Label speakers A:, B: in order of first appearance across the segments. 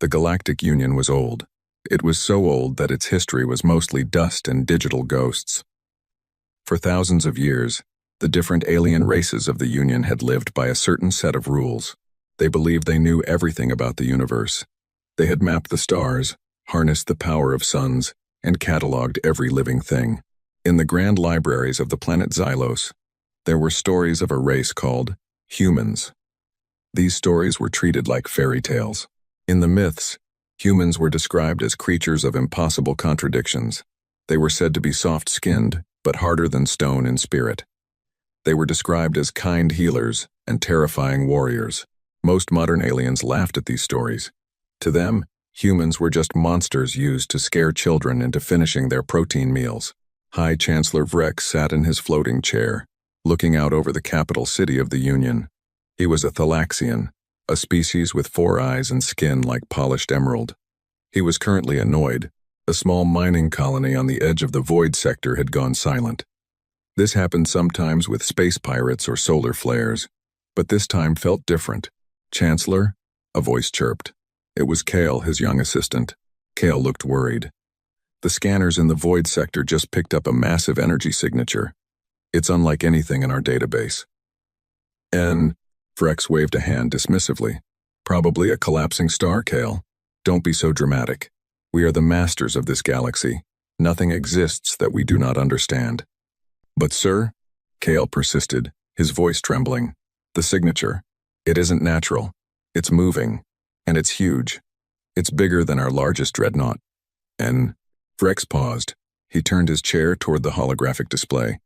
A: The Galactic Union was old. It was so old that its history was mostly dust and digital ghosts. For thousands of years, the different alien races of the Union had lived by a certain set of rules. They believed they knew everything about the universe. They had mapped the stars, harnessed the power of suns, and cataloged every living thing. In the grand libraries of the planet Xylos, there were stories of a race called humans. These stories were treated like fairy tales. In the myths, humans were described as creatures of impossible contradictions. They were said to be soft-skinned, but harder than stone in spirit. They were described as kind healers and terrifying warriors. Most modern aliens laughed at these stories. To them, humans were just monsters used to scare children into finishing their protein meals. High Chancellor Vrex sat in his floating chair, looking out over the capital city of the Union. He was a Thalaxian, a species with 4 eyes and skin like polished emerald. He was currently annoyed. A small mining colony on the edge of the void sector had gone silent. This happened sometimes with space pirates or solar flares, but this time felt different. "Chancellor?" a voice chirped. It was Kale, his young assistant. Kale looked worried. "The scanners in the void sector just picked up a massive energy signature. It's unlike anything in our database." Vrex waved a hand dismissively. "Probably a collapsing star, Kale. Don't be so dramatic. We are the masters of this galaxy. Nothing exists that we do not understand." "But sir," Kale persisted, his voice trembling, "the signature. It isn't natural. It's moving. And it's huge. It's bigger than our largest dreadnought." Vrex paused. He turned his chair toward the holographic display.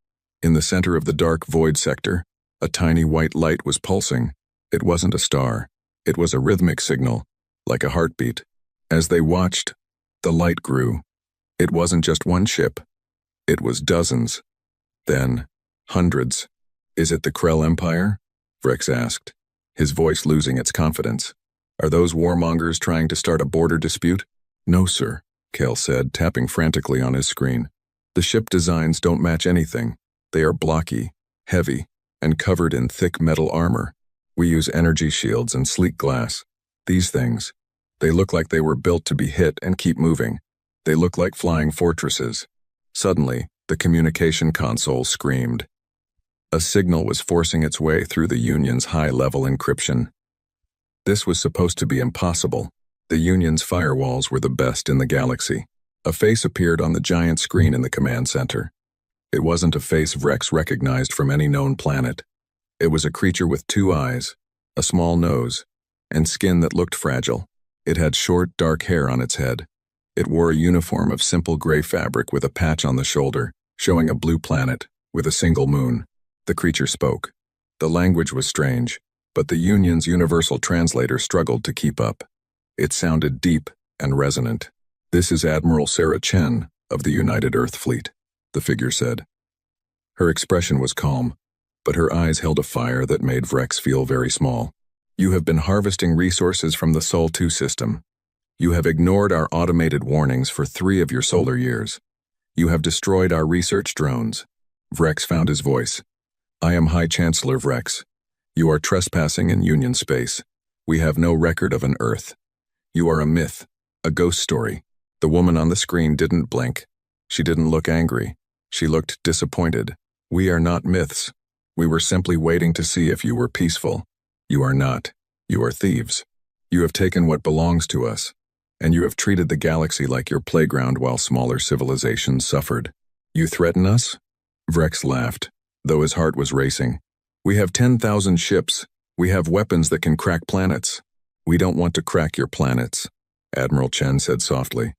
A: In the center of the dark void sector, a tiny white light was pulsing. It wasn't a star. It was a rhythmic signal, like a heartbeat. As they watched, the light grew. It wasn't just one ship. It was dozens. Then, hundreds. "Is it the Krell Empire?" Vrex asked, his voice losing its confidence. "Are those warmongers trying to start a border dispute?" "No, sir," Kale said, tapping frantically on his screen. "The ship designs don't match anything. They are blocky, heavy, and covered in thick metal armor. We use energy shields and sleek glass. These things, they look like they were built to be hit and keep moving. They look like flying fortresses." Suddenly, the communication console screamed. A signal was forcing its way through the Union's high-level encryption. This was supposed to be impossible. The Union's firewalls were the best in the galaxy. A face appeared on the giant screen in the command center. It wasn't a face Vrex recognized from any known planet. It was a creature with 2 eyes, a small nose, and skin that looked fragile. It had short, dark hair on its head. It wore a uniform of simple gray fabric with a patch on the shoulder, showing a blue planet with a single moon. The creature spoke. The language was strange, but the Union's universal translator struggled to keep up. It sounded deep and resonant. "This is Admiral Sarah Chen of the United Earth Fleet," the figure said. Her expression was calm, but her eyes held a fire that made Vrex feel very small. "You have been harvesting resources from the Sol 2 system. You have ignored our automated warnings for 3 of your solar years. You have destroyed our research drones." Vrex found his voice. "I am High Chancellor Vrex. You are trespassing in Union space. We have no record of an Earth. You are a myth, a ghost story." The woman on the screen didn't blink. She didn't look angry. She looked disappointed. "We are not myths. We were simply waiting to see if you were peaceful. You are not. You are thieves. You have taken what belongs to us, and you have treated the galaxy like your playground while smaller civilizations suffered. You threaten us?" Vrex laughed, though his heart was racing. "We have 10,000 ships. We have weapons that can crack planets." "We don't want to crack your planets," Admiral Chen said softly.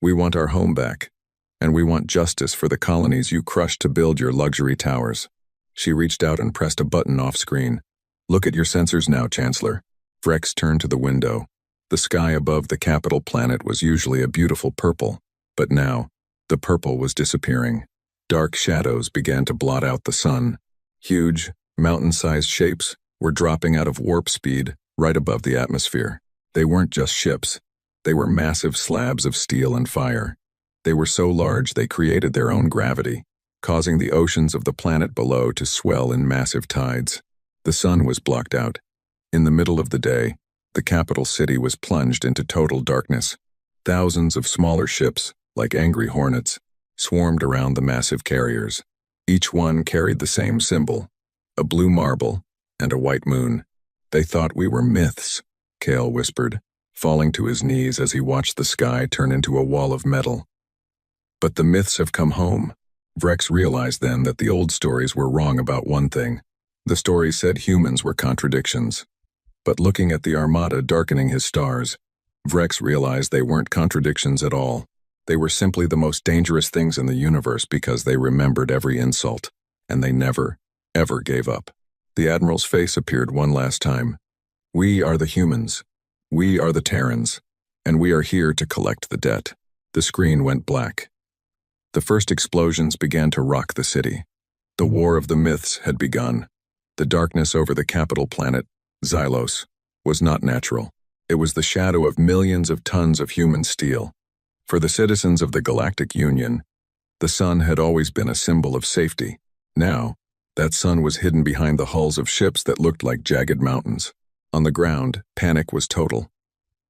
A: "We want our home back, and we want justice for the colonies you crushed to build your luxury towers." She reached out and pressed a button off-screen. "Look at your sensors now, Chancellor." Vrex turned to the window. The sky above the capital planet was usually a beautiful purple, but now, the purple was disappearing. Dark shadows began to blot out the sun. Huge, mountain-sized shapes were dropping out of warp speed right above the atmosphere. They weren't just ships. They were massive slabs of steel and fire. They were so large they created their own gravity, causing the oceans of the planet below to swell in massive tides. The sun was blocked out. In the middle of the day, The capital city was plunged into total darkness. Thousands of smaller ships, like angry hornets, swarmed around the massive carriers. Each one carried the same symbol, a blue marble and a white moon. They thought we were myths, Kale whispered, falling to his knees as he watched the sky turn into a wall of metal. But the myths have come home. Vrex realized then that the old stories were wrong about one thing. The stories said humans were contradictions. But looking at the Armada darkening his stars, Vrex realized they weren't contradictions at all. They were simply the most dangerous things in the universe because they remembered every insult, and they never, ever gave up. The Admiral's face appeared one last time. We are the humans. We are the Terrans. And we are here to collect the debt. The screen went black. The first explosions began to rock the city. The War of the Myths had begun. The darkness over the capital planet, Xylos, was not natural. It was the shadow of millions of tons of human steel. For the citizens of the Galactic Union, the sun had always been a symbol of safety. Now, that sun was hidden behind the hulls of ships that looked like jagged mountains. On the ground, panic was total.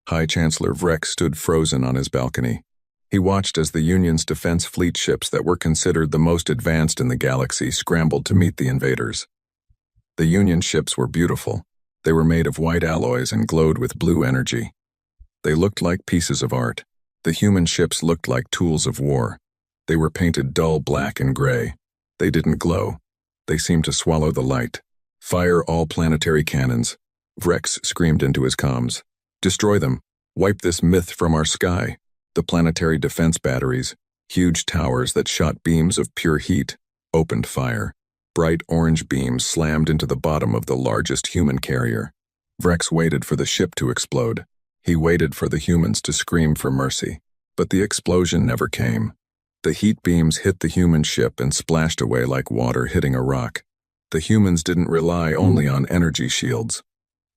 A: High Chancellor Vrex stood frozen on his balcony. He watched as the Union's defense fleet ships that were considered the most advanced in the galaxy scrambled to meet the invaders. The Union ships were beautiful. They were made of white alloys and glowed with blue energy. They looked like pieces of art. The human ships looked like tools of war. They were painted dull black and gray. They didn't glow. They seemed to swallow the light. Fire all planetary cannons. Vrex screamed into his comms. Destroy them. Wipe this myth from our sky. The planetary defense batteries, huge towers that shot beams of pure heat, opened fire. Bright orange beams slammed into the bottom of the largest human carrier. Vrex waited for the ship to explode. He waited for the humans to scream for mercy. But the explosion never came. The heat beams hit the human ship and splashed away like water hitting a rock. The humans didn't rely only on energy shields.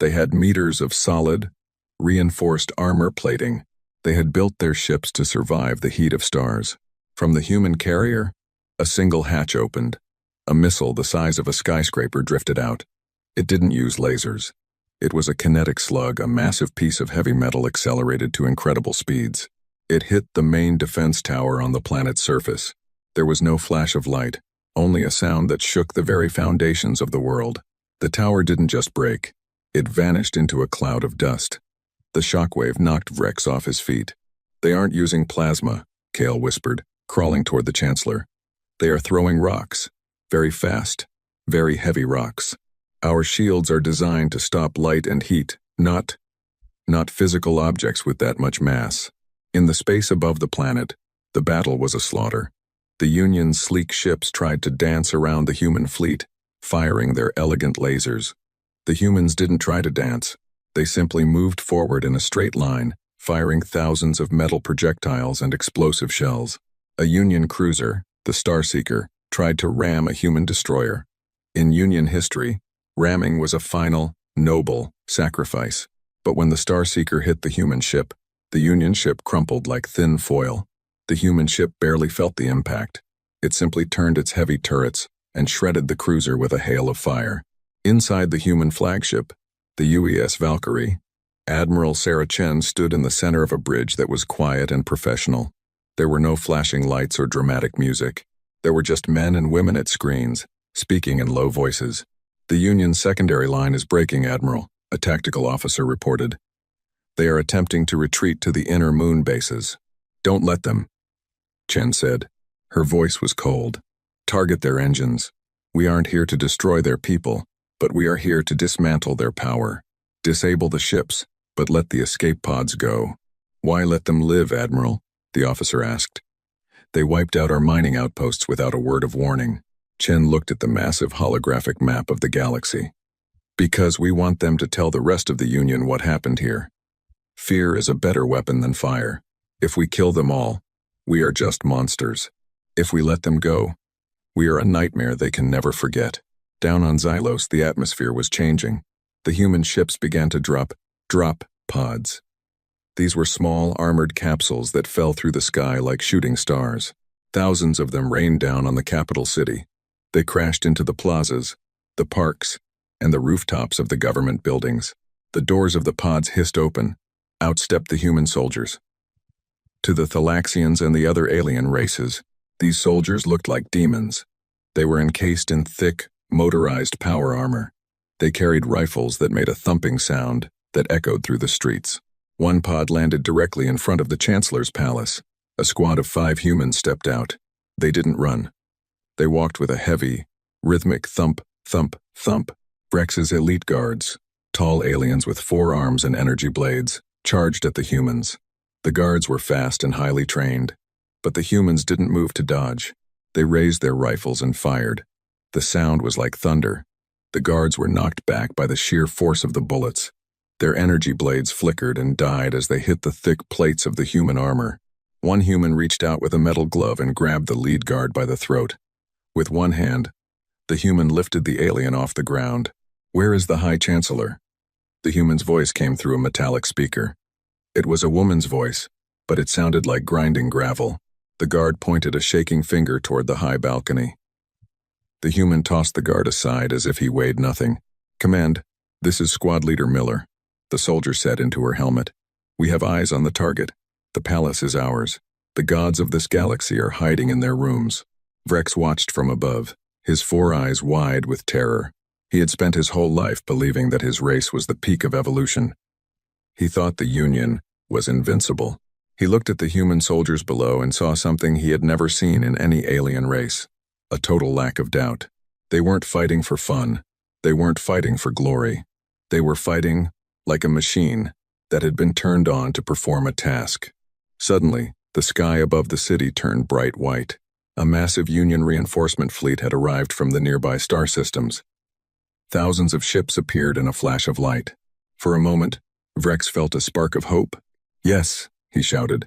A: They had meters of solid, reinforced armor plating. They had built their ships to survive the heat of stars. From the human carrier, a single hatch opened. A missile the size of a skyscraper drifted out. It didn't use lasers. It was a kinetic slug, a massive piece of heavy metal accelerated to incredible speeds. It hit the main defense tower on the planet's surface. There was no flash of light, only a sound that shook the very foundations of the world. The tower didn't just break. It vanished into a cloud of dust. The shockwave knocked Vrex off his feet. They aren't using plasma, Kale whispered, crawling toward the Chancellor. They are throwing rocks. Very fast, very heavy rocks. Our shields are designed to stop light and heat, not physical objects with that much mass. In the space above the planet, the battle was a slaughter. The Union's sleek ships tried to dance around the human fleet, firing their elegant lasers. The humans didn't try to dance. They simply moved forward in a straight line, firing thousands of metal projectiles and explosive shells. A Union cruiser, the Starseeker, tried to ram a human destroyer. In Union history, ramming was a final, noble sacrifice. But when the Starseeker hit the human ship, the Union ship crumpled like thin foil. The human ship barely felt the impact. It simply turned its heavy turrets and shredded the cruiser with a hail of fire. Inside the human flagship, the UES Valkyrie, Admiral Sarah Chen stood in the center of a bridge that was quiet and professional. There were no flashing lights or dramatic music. There were just men and women at screens, speaking in low voices. The Union's secondary line is breaking, Admiral, a tactical officer reported. They are attempting to retreat to the inner moon bases. Don't let them, Chen said. Her voice was cold. Target their engines. We aren't here to destroy their people, but we are here to dismantle their power. Disable the ships, but let the escape pods go. Why let them live, Admiral? The officer asked. They wiped out our mining outposts without a word of warning. Chen looked at the massive holographic map of the galaxy. Because we want them to tell the rest of the Union what happened here. Fear is a better weapon than fire. If we kill them all, we are just monsters. If we let them go, we are a nightmare they can never forget. Down on Xylos, the atmosphere was changing. The human ships began to drop pods. These were small, armored capsules that fell through the sky like shooting stars. Thousands of them rained down on the capital city. They crashed into the plazas, the parks, and the rooftops of the government buildings. The doors of the pods hissed open. Out stepped the human soldiers. To the Thalaxians and the other alien races, these soldiers looked like demons. They were encased in thick, motorized power armor. They carried rifles that made a thumping sound that echoed through the streets. One pod landed directly in front of the Chancellor's palace. A squad of 5 humans stepped out. They didn't run. They walked with a heavy, rhythmic thump, thump, thump. Vrex's elite guards, tall aliens with 4 arms and energy blades, charged at the humans. The guards were fast and highly trained, but the humans didn't move to dodge. They raised their rifles and fired. The sound was like thunder. The guards were knocked back by the sheer force of the bullets. Their energy blades flickered and died as they hit the thick plates of the human armor. One human reached out with a metal glove and grabbed the lead guard by the throat. With one hand, the human lifted the alien off the ground. "Where is the High Chancellor?" The human's voice came through a metallic speaker. It was a woman's voice, but it sounded like grinding gravel. The guard pointed a shaking finger toward the high balcony. The human tossed the guard aside as if he weighed nothing. "Command, this is Squad Leader Miller," the soldier said into her helmet. "We have eyes on the target. The palace is ours. The gods of this galaxy are hiding in their rooms." Vrex watched from above, his 4 eyes wide with terror. He had spent his whole life believing that his race was the peak of evolution. He thought the Union was invincible. He looked at the human soldiers below and saw something he had never seen in any alien race: a total lack of doubt. They weren't fighting for fun. They weren't fighting for glory. They were fighting like a machine that had been turned on to perform a task. Suddenly, the sky above the city turned bright white. A massive Union reinforcement fleet had arrived from the nearby star systems. Thousands of ships appeared in a flash of light. For a moment, Vrex felt a spark of hope. "Yes," he shouted.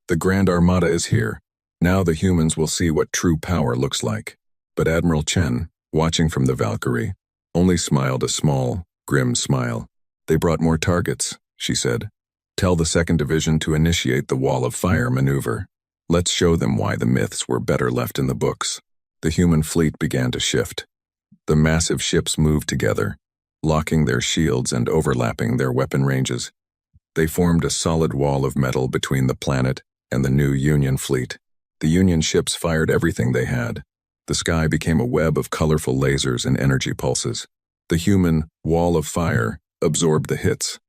A: "The Grand Armada is here. Now the humans will see what true power looks like." But Admiral Chen, watching from the Valkyrie, only smiled a small, grim smile. "They brought more targets," she said. "Tell the 2nd Division to initiate the Wall of Fire maneuver. Let's show them why the myths were better left in the books." The human fleet began to shift. The massive ships moved together, locking their shields and overlapping their weapon ranges. They formed a solid wall of metal between the planet and the new Union fleet. The Union ships fired everything they had. The sky became a web of colorful lasers and energy pulses. The human wall of fire absorbed the hits.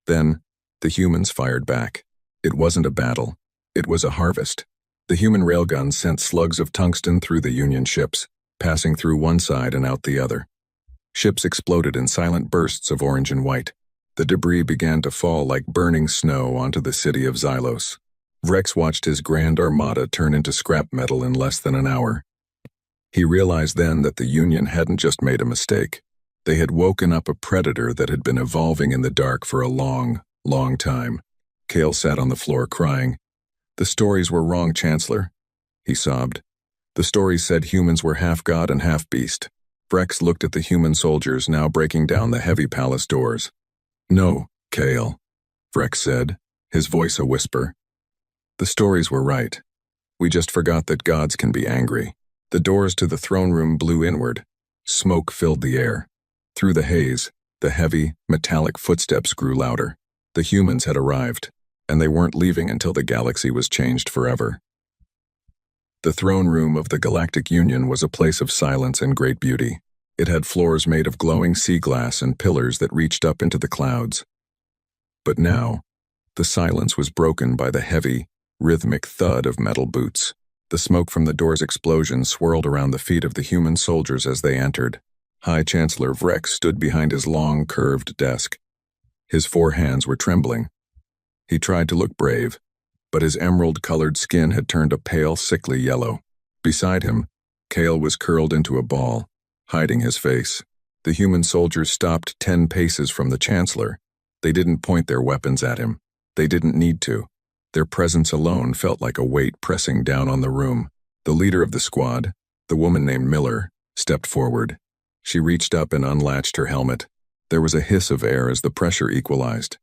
A: Then, the humans fired back. It wasn't a battle. It was a harvest. The human railguns sent slugs of tungsten through the Union ships, passing through one side and out the other. Ships exploded in silent bursts of orange and white. The debris began to fall like burning snow onto the city of Xylos. Vrex watched his Grand Armada turn into scrap metal in less than an hour. He realized then that the Union hadn't just made a mistake. They had woken up a predator that had been evolving in the dark for a long, long time. Kale sat on the floor crying. "The stories were wrong, Chancellor," he sobbed. "The stories said humans were half god and half beast." Vrex looked at the human soldiers now breaking down the heavy palace doors. "No, Kale," Vrex said, his voice a whisper. "The stories were right. We just forgot that gods can be angry." The doors to the throne room blew inward. Smoke filled the air. Through the haze, the heavy, metallic footsteps grew louder. The humans had arrived, and they weren't leaving until the galaxy was changed forever. The throne room of the Galactic Union was a place of silence and great beauty. It had floors made of glowing sea glass and pillars that reached up into the clouds. But now, the silence was broken by the heavy, rhythmic thud of metal boots. The smoke from the door's explosion swirled around the feet of the human soldiers as they entered. High Chancellor Vrex stood behind his long, curved desk. His 4 hands were trembling. He tried to look brave, but his emerald-colored skin had turned a pale, sickly yellow. Beside him, Kale was curled into a ball, hiding his face. The human soldiers stopped 10 paces from the Chancellor. They didn't point their weapons at him. They didn't need to. Their presence alone felt like a weight pressing down on the room. The leader of the squad, the woman named Miller, stepped forward. She reached up and unlatched her helmet. There was a hiss of air as the pressure equalized.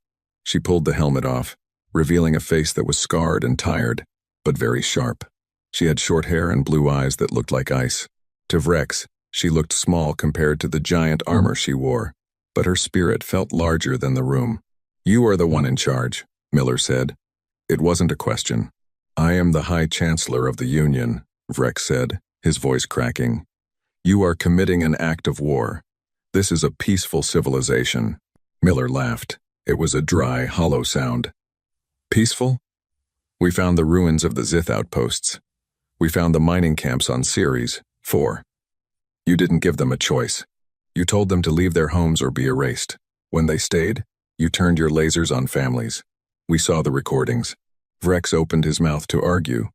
A: She pulled the helmet off, revealing a face that was scarred and tired, but very sharp. She had short hair and blue eyes that looked like ice. To Vrex, she looked small compared to the giant armor she wore, but her spirit felt larger than the room. "You are the one in charge," Miller said. It wasn't a question. "I am the High Chancellor of the Union," Vrex said, his voice cracking. "You are committing an act of war. This is a peaceful civilization." Miller laughed. It was a dry, hollow sound. "Peaceful? We found the ruins of the Zith outposts. We found the mining camps on Ceres 4. You didn't give them a choice. You told them to leave their homes or be erased. When they stayed, you turned your lasers on families. We saw the recordings." Vrex opened his mouth to argue,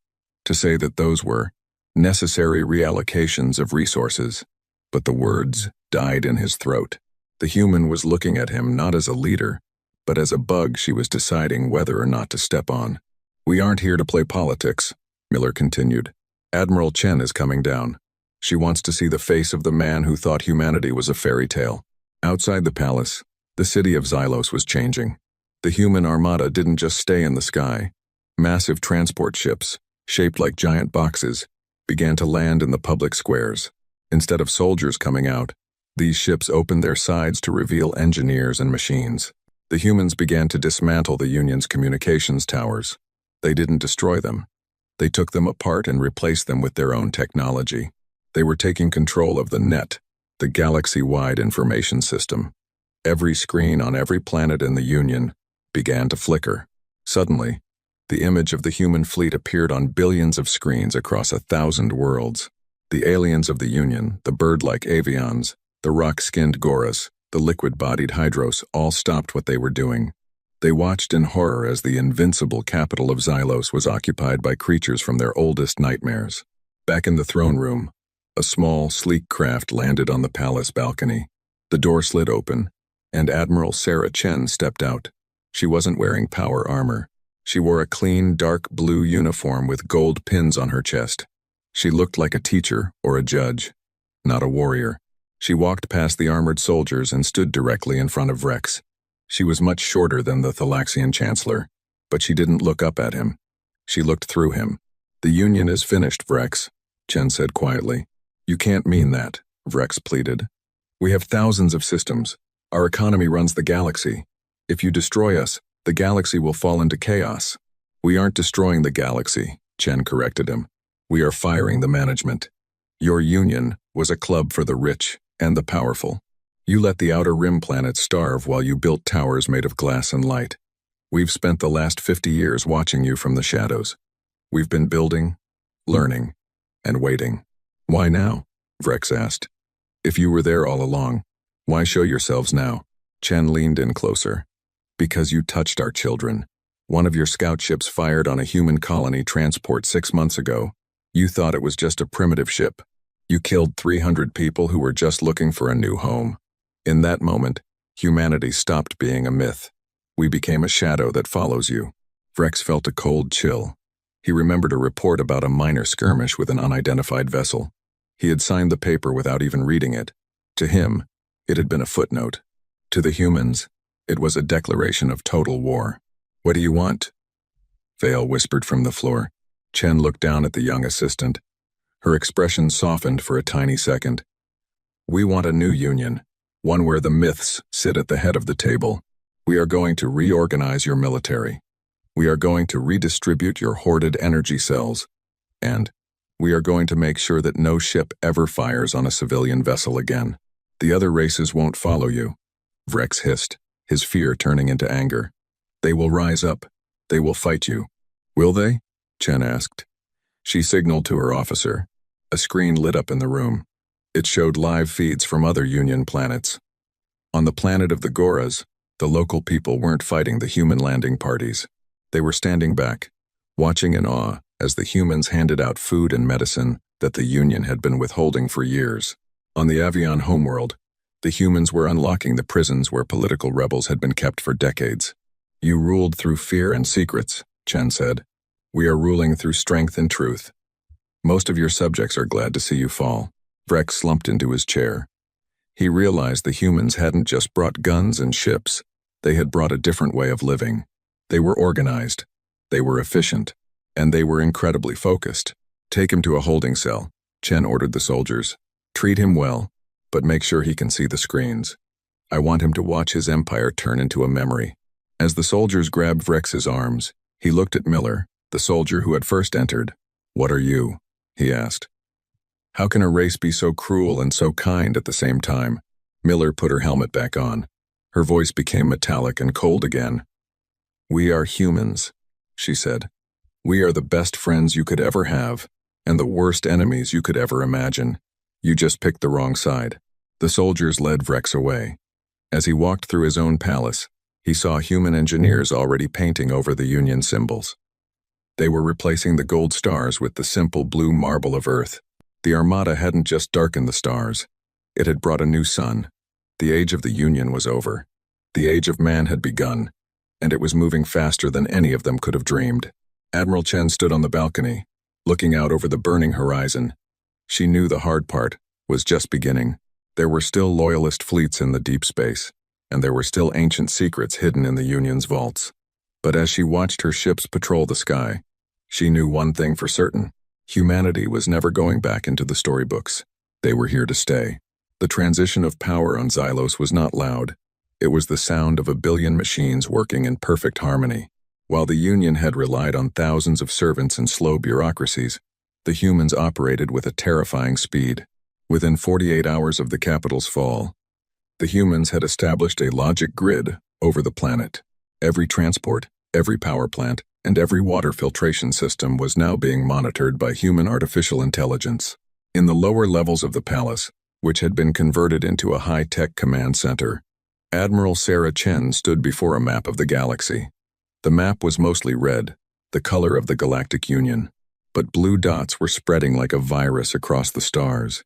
A: to say that those were necessary reallocations of resources, but the words died in his throat. The human was looking at him not as a leader, but as a bug she was deciding whether or not to step on. "We aren't here to play politics," Miller continued. "Admiral Chen is coming down. She wants to see the face of the man who thought humanity was a fairy tale." Outside the palace, the city of Xylos was changing. The human armada didn't just stay in the sky. Massive transport ships, shaped like giant boxes, began to land in the public squares. Instead of soldiers coming out, these ships opened their sides to reveal engineers and machines. The humans began to dismantle the Union's communications towers. They didn't destroy them. They took them apart and replaced them with their own technology. They were taking control of the net, the galaxy-wide information system. Every screen on every planet in the Union began to flicker. Suddenly, the image of the human fleet appeared on billions of screens across 1,000 worlds. The aliens of the Union, the bird-like avions, the rock-skinned Goras, the liquid-bodied Hydros all stopped what they were doing. They watched in horror as the invincible capital of Xylos was occupied by creatures from their oldest nightmares. Back in the throne room, a small, sleek craft landed on the palace balcony. The door slid open, and Admiral Sarah Chen stepped out. She wasn't wearing power armor. She wore a clean, dark blue uniform with gold pins on her chest. She looked like a teacher or a judge, not a warrior. She walked past the armored soldiers and stood directly in front of Vrex. She was much shorter than the Thalaxian Chancellor, but she didn't look up at him. She looked through him. "The Union is finished, Vrex," Chen said quietly. "You can't mean that," Vrex pleaded. "We have thousands of systems. Our economy runs the galaxy. If you destroy us, the galaxy will fall into chaos." "We aren't destroying the galaxy," Chen corrected him. "We are firing the management. Your Union was a club for the rich and the powerful. You let the outer rim planets starve while you built towers made of glass and light. We've spent the last 50 years watching you from the shadows. We've been building, learning, and waiting." "Why now?" Vrex asked. "If you were there all along, why show yourselves now?" Chen leaned in closer. "Because you touched our children. One of your scout ships fired on a human colony transport 6 months ago. You thought it was just a primitive ship. You killed 300 people who were just looking for a new home. In that moment, humanity stopped being a myth. We became a shadow that follows you." Vrex felt a cold chill. He remembered a report about a minor skirmish with an unidentified vessel. He had signed the paper without even reading it. To him, it had been a footnote. To the humans, it was a declaration of total war. "What do you want?" Vale whispered from the floor. Chen looked down at the young assistant. Her expression softened for a tiny second. "We want a new union, one where the myths sit at the head of the table. We are going to reorganize your military. We are going to redistribute your hoarded energy cells. And we are going to make sure that no ship ever fires on a civilian vessel again. The other races won't follow you," Vrex hissed, his fear turning into anger. "They will rise up. They will fight you." "Will they?" Chen asked. She signaled to her officer. A screen lit up in the room. It showed live feeds from other Union planets. On the planet of the Goras, the local people weren't fighting the human landing parties. They were standing back, watching in awe as the humans handed out food and medicine that the Union had been withholding for years. On the Avion homeworld, the humans were unlocking the prisons where political rebels had been kept for decades. "You ruled through fear and secrets," Chen said. "We are ruling through strength and truth. Most of your subjects are glad to see you fall." Vrex slumped into his chair. He realized the humans hadn't just brought guns and ships. They had brought a different way of living. They were organized. They were efficient. And they were incredibly focused. "Take him to a holding cell," Chen ordered the soldiers. "Treat him well, but make sure he can see the screens." I want him to watch his empire turn into a memory." As the soldiers grabbed Vrex's arms, he looked at Miller, the soldier who had first entered. "What are you?" he asked. "How can a race be so cruel and so kind at the same time?" Miller put her helmet back on. Her voice became metallic and cold again. "We are humans," she said. "We are the best friends you could ever have, and the worst enemies you could ever imagine. You just picked the wrong side." The soldiers led Vrex away. As he walked through his own palace, he saw human engineers already painting over the Union symbols. They were replacing the gold stars with the simple blue marble of Earth. The Armada hadn't just darkened the stars. It had brought a new sun. The age of the Union was over. The age of man had begun, and it was moving faster than any of them could have dreamed. Admiral Chen stood on the balcony, looking out over the burning horizon. She knew the hard part was just beginning. There were still loyalist fleets in the deep space, and there were still ancient secrets hidden in the Union's vaults. But as she watched her ships patrol the sky, she knew one thing for certain. Humanity was never going back into the storybooks. They were here to stay. The transition of power on Xylos was not loud. It was the sound of 1 billion machines working in perfect harmony. While the Union had relied on thousands of servants and slow bureaucracies, the humans operated with a terrifying speed. Within 48 hours of the capital's fall, the humans had established a logic grid over the planet. Every transport, every power plant, and every water filtration system was now being monitored by human artificial intelligence. In the lower levels of the palace, which had been converted into a high-tech command center, Admiral Sarah Chen stood before a map of the galaxy. The map was mostly red, the color of the Galactic Union, but blue dots were spreading like a virus across the stars.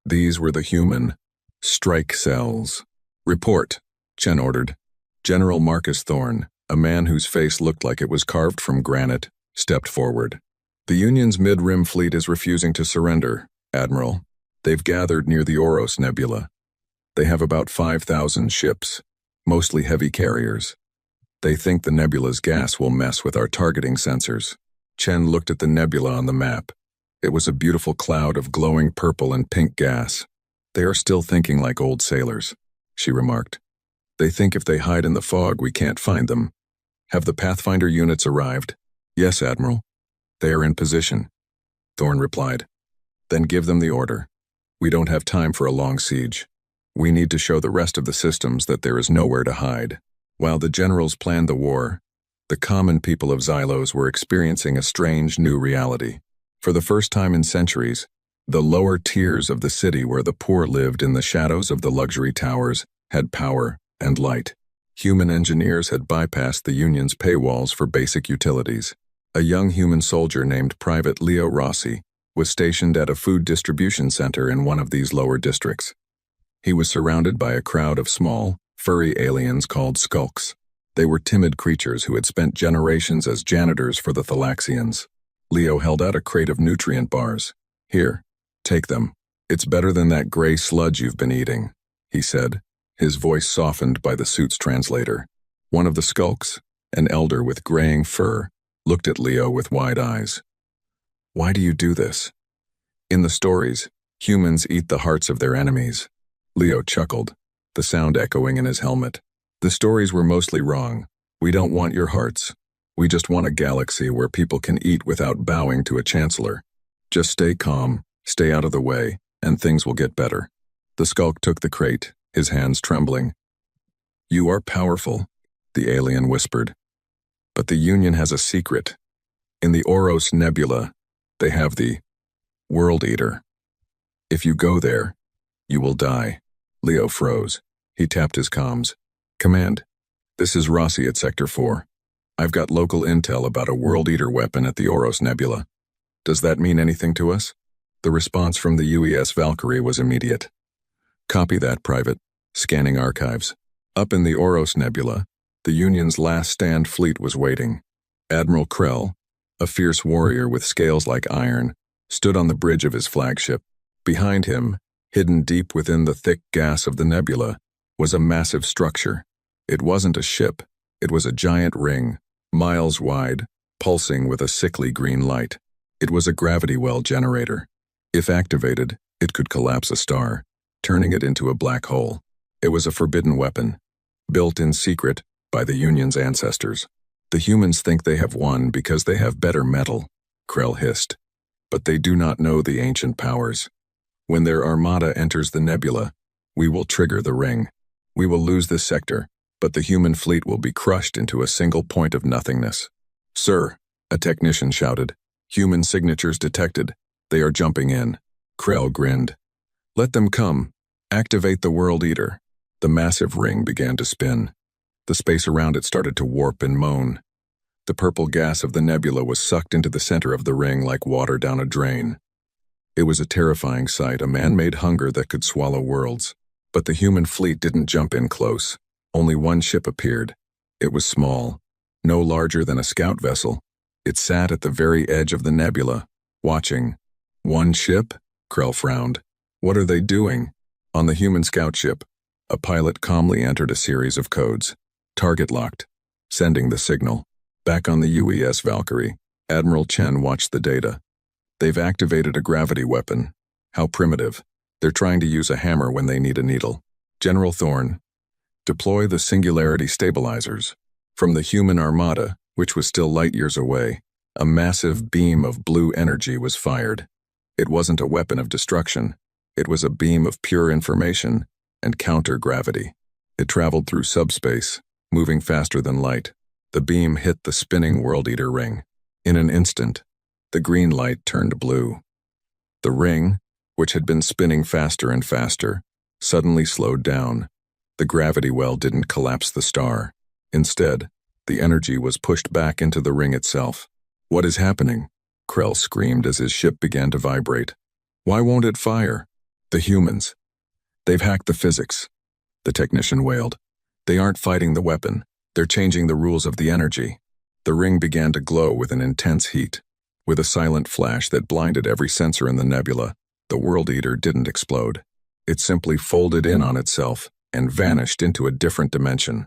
A: These were the human strike cells. "Report," Chen ordered. General Marcus Thorne, a man whose face looked like it was carved from granite, stepped forward. "The Union's mid-rim fleet is refusing to surrender, Admiral. They've gathered near the Oros Nebula. They have about 5,000 ships, mostly heavy carriers. They think the nebula's gas will mess with our targeting sensors." Chen looked at the nebula on the map. It was a beautiful cloud of glowing purple and pink gas. "They are still thinking like old sailors," she remarked. "They think if they hide in the fog, we can't find them. Have the Pathfinder units arrived?" "Yes, Admiral. They are in position," Thorne replied. "Then give them the order. We don't have time for a long siege. We need to show the rest of the systems that there is nowhere to hide." While the generals planned the war, the common people of Xylos were experiencing a strange new reality. For the first time in centuries, the lower tiers of the city where the poor lived in the shadows of the luxury towers had power and light. Human engineers had bypassed the Union's paywalls for basic utilities. A young human soldier named Private Leo Rossi was stationed at a food distribution center in one of these lower districts. He was surrounded by a crowd of small, furry aliens called skulks. They were timid creatures who had spent generations as janitors for the Thalaxians. Leo held out a crate of nutrient bars. "Here, take them. It's better than that gray sludge you've been eating," he said, his voice softened by the suit's translator. One of the skulks, an elder with graying fur, looked at Leo with wide eyes. "Why do you do this?" "In the stories, humans eat the hearts of their enemies." Leo chuckled, the sound echoing in his helmet. "The stories were mostly wrong. We don't want your hearts. We just want a galaxy where people can eat without bowing to a chancellor. Just stay calm, stay out of the way, and things will get better." The skulk took the crate, his hands trembling. "You are powerful," the alien whispered. "But the Union has a secret. In the Oros Nebula, they have the World Eater. If you go there, you will die." Leo froze. He tapped his comms. "Command, this is Rossi at Sector 4. I've got local intel about a World Eater weapon at the Oros Nebula. Does that mean anything to us?" The response from the UES Valkyrie was immediate. "Copy that, Private. Scanning archives." Up in the Oros Nebula, the Union's last stand fleet was waiting. Admiral Krell, a fierce warrior with scales like iron, stood on the bridge of his flagship. Behind him, hidden deep within the thick gas of the nebula, was a massive structure. It wasn't a ship. It was a giant ring, miles wide, pulsing with a sickly green light. It was a gravity well generator. If activated, it could collapse a star, turning it into a black hole. It was a forbidden weapon, built in secret by the Union's ancestors. The humans think they have won because they have better metal, Krell hissed. But they do not know the ancient powers. When their armada enters the nebula, we will trigger the ring. We will lose this sector, but the human fleet will be crushed into a single point of nothingness. Sir, a technician shouted. Human signatures detected. They are jumping in. Krell grinned. Let them come. Activate the World Eater. The massive ring began to spin. The space around it started to warp and moan. The purple gas of the nebula was sucked into the center of the ring like water down a drain. It was a terrifying sight, a man-made hunger that could swallow worlds. But the human fleet didn't jump in close. Only one ship appeared. It was small, no larger than a scout vessel. It sat at the very edge of the nebula, watching. One ship? Krell frowned. What are they doing? On the human scout ship, a pilot calmly entered a series of codes. Target locked. Sending the signal. Back on the UES Valkyrie, Admiral Chen watched the data. They've activated a gravity weapon. How primitive. They're trying to use a hammer when they need a needle. General Thorne, deploy the singularity stabilizers. From the human armada, which was still light years away, a massive beam of blue energy was fired. It wasn't a weapon of destruction. It was a beam of pure information and counter-gravity. It traveled through subspace, moving faster than light. The beam hit the spinning World Eater ring. In an instant, the green light turned blue. The ring, which had been spinning faster and faster, suddenly slowed down. The gravity well didn't collapse the star. Instead, the energy was pushed back into the ring itself. What is happening? Krell screamed as his ship began to vibrate. Why won't it fire? The humans. They've hacked the physics. The technician wailed. They aren't fighting the weapon. They're changing the rules of the energy. The ring began to glow with an intense heat. With a silent flash that blinded every sensor in the nebula, the World Eater didn't explode. It simply folded in on itself and vanished into a different dimension,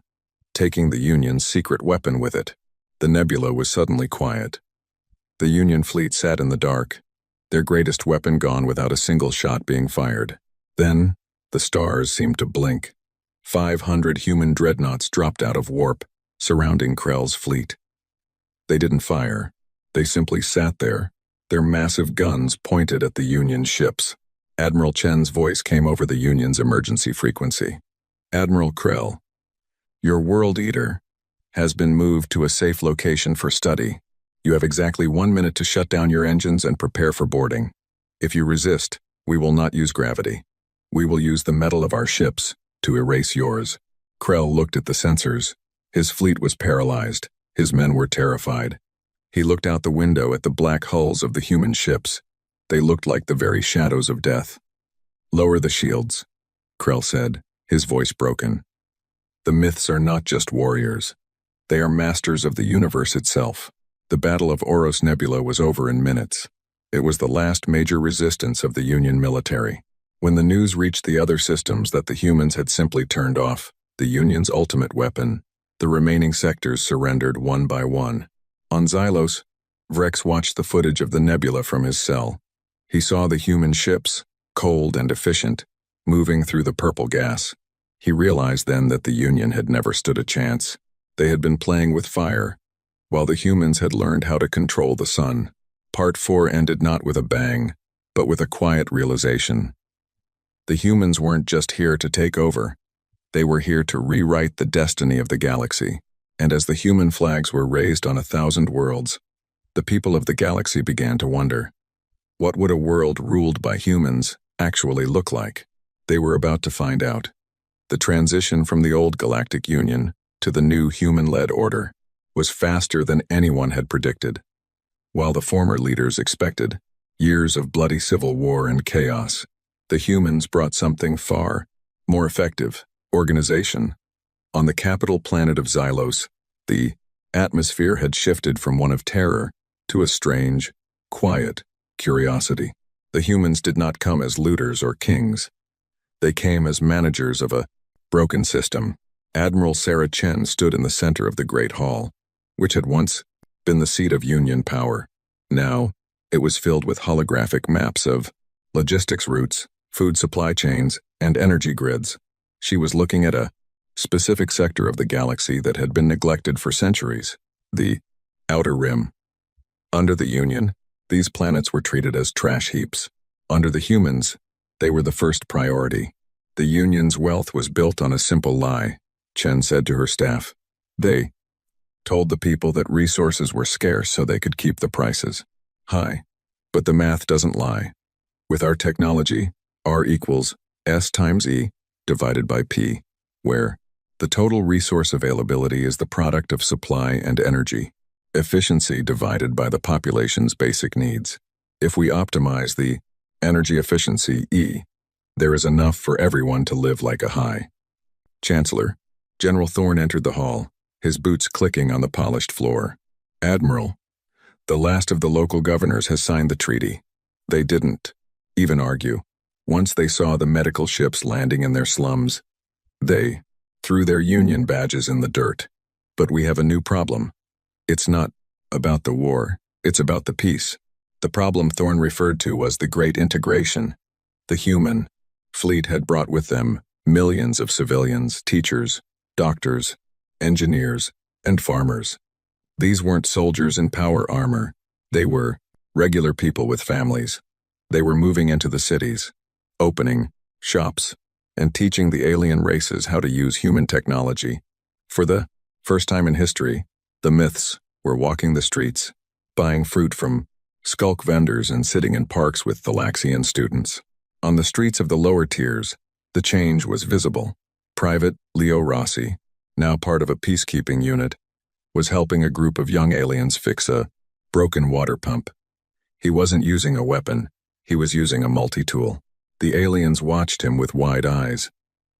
A: taking the Union's secret weapon with it. The nebula was suddenly quiet. The Union fleet sat in the dark, their greatest weapon gone without a single shot being fired. Then, the stars seemed to blink. 500 human dreadnoughts dropped out of warp, surrounding Krell's fleet. They didn't fire. They simply sat there, their massive guns pointed at the Union ships. Admiral Chen's voice came over the Union's emergency frequency. Admiral Krell, your World Eater has been moved to a safe location for study. You have exactly 1 minute to shut down your engines and prepare for boarding. If you resist, we will not use gravity. We will use the metal of our ships to erase yours. Krell looked at the sensors. His fleet was paralyzed. His men were terrified. He looked out the window at the black hulls of the human ships. They looked like the very shadows of death. Lower the shields, Krell said, his voice broken. The myths are not just warriors. They are masters of the universe itself. The Battle of Oros Nebula was over in minutes. It was the last major resistance of the Union military. When the news reached the other systems that the humans had simply turned off, the Union's ultimate weapon, the remaining sectors surrendered one by one. On Xylos, Vrex watched the footage of the nebula from his cell. He saw the human ships, cold and efficient, moving through the purple gas. He realized then that the Union had never stood a chance. They had been playing with fire, while the humans had learned how to control the sun. Part 4 ended not with a bang, but with a quiet realization. The humans weren't just here to take over. They were here to rewrite the destiny of the galaxy. And as the human flags were raised on 1,000 worlds, the people of the galaxy began to wonder, what would a world ruled by humans actually look like? They were about to find out. The transition from the old Galactic Union to the new human-led order was faster than anyone had predicted. While the former leaders expected years of bloody civil war and chaos, the humans brought something far more effective: organization. On the capital planet of Xylos, the atmosphere had shifted from one of terror to a strange, quiet curiosity. The humans did not come as looters or kings. They came as managers of a broken system. Admiral Sarah Chen stood in the center of the Great Hall, which had once been the seat of Union power. Now, it was filled with holographic maps of logistics routes, food supply chains, and energy grids. She was looking at a specific sector of the galaxy that had been neglected for centuries, the Outer Rim. Under the Union, these planets were treated as trash heaps. Under the humans, they were the first priority. The Union's wealth was built on a simple lie, Chen said to her staff. They told the people that resources were scarce so they could keep the prices high. But the math doesn't lie. With our technology, R equals S times E divided by P, where the total resource availability is the product of supply and energy. Efficiency divided by the population's basic needs. If we optimize the energy efficiency E, there is enough for everyone to live like a high. Chancellor, General Thorne entered the hall, his boots clicking on the polished floor. Admiral, the last of the local governors has signed the treaty. They didn't even argue. Once they saw the medical ships landing in their slums, they threw their Union badges in the dirt. But we have a new problem. It's not about the war, it's about the peace. The problem Thorne referred to was the Great Integration. The human fleet had brought with them millions of civilians, teachers, doctors, engineers, and farmers. These weren't soldiers in power armor. They were regular people with families. They were moving into the cities, opening shops, and teaching the alien races how to use human technology. For the first time in history, the myths were walking the streets, buying fruit from skulk vendors and sitting in parks with Thalaxian students. On the streets of the lower tiers, the change was visible. Private Leo Rossi, now part of a peacekeeping unit, was helping a group of young aliens fix a broken water pump. He wasn't using a weapon, he was using a multi-tool. The aliens watched him with wide eyes.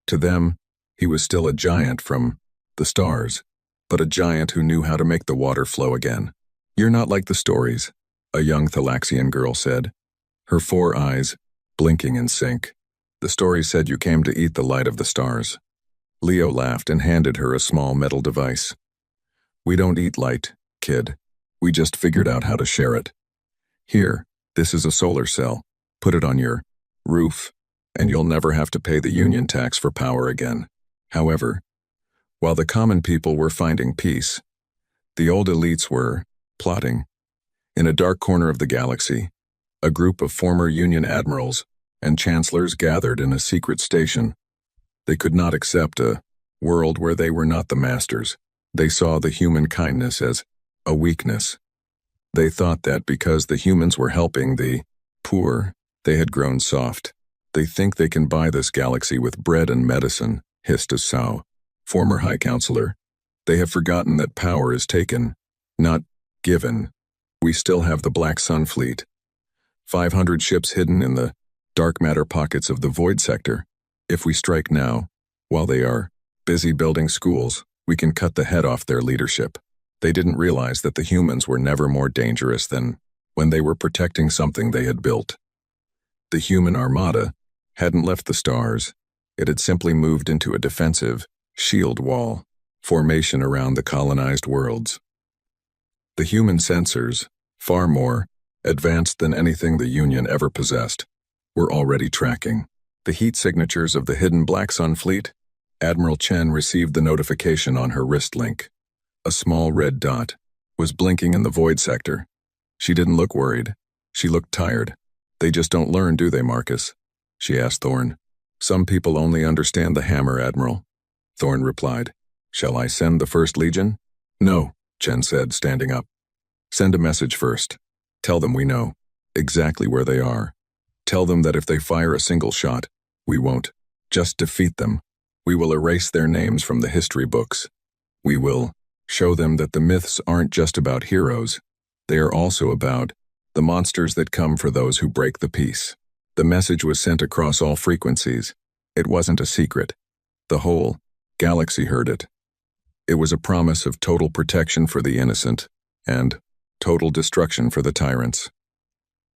A: To them, he was still a giant from the stars, but a giant who knew how to make the water flow again. You're not like the stories, a young Thalaxian girl said, her 4 eyes blinking in sync. The story said you came to eat the light of the stars. Leo laughed and handed her a small metal device. We don't eat light, kid. We just figured out how to share it. Here, this is a solar cell. Put it on your roof, and you'll never have to pay the Union tax for power again. However, while the common people were finding peace, the old elites were plotting. In a dark corner of the galaxy, a group of former Union admirals and chancellors gathered in a secret station. They could not accept a world where they were not the masters. They saw the human kindness as a weakness. They thought that because the humans were helping the poor, they had grown soft. They think they can buy this galaxy with bread and medicine, hissed a Sao, former High Counselor. They have forgotten that power is taken, not given. We still have the Black Sun Fleet. 500 ships hidden in the dark matter pockets of the Void Sector. If we strike now, while they are busy building schools, we can cut the head off their leadership. They didn't realize that the humans were never more dangerous than when they were protecting something they had built. The human armada hadn't left the stars. It had simply moved into a defensive shield wall formation around the colonized worlds. The human sensors, far more advanced than anything the Union ever possessed, were already tracking the heat signatures of the hidden Black Sun Fleet. Admiral Chen received the notification on her wrist link. A small red dot was blinking in the Void Sector. She didn't look worried. She looked tired. They just don't learn, do they, Marcus? She asked Thorne. Some people only understand the hammer, Admiral. Thorne replied. Shall I send the First Legion? No, Chen said, standing up. Send a message first. Tell them we know exactly where they are. Tell them that if they fire a single shot, we won't just defeat them. We will erase their names from the history books. We will show them that the myths aren't just about heroes. They are also about the monsters that come for those who break the peace. The message was sent across all frequencies. It wasn't a secret. The whole galaxy heard it. It was a promise of total protection for the innocent and total destruction for the tyrants.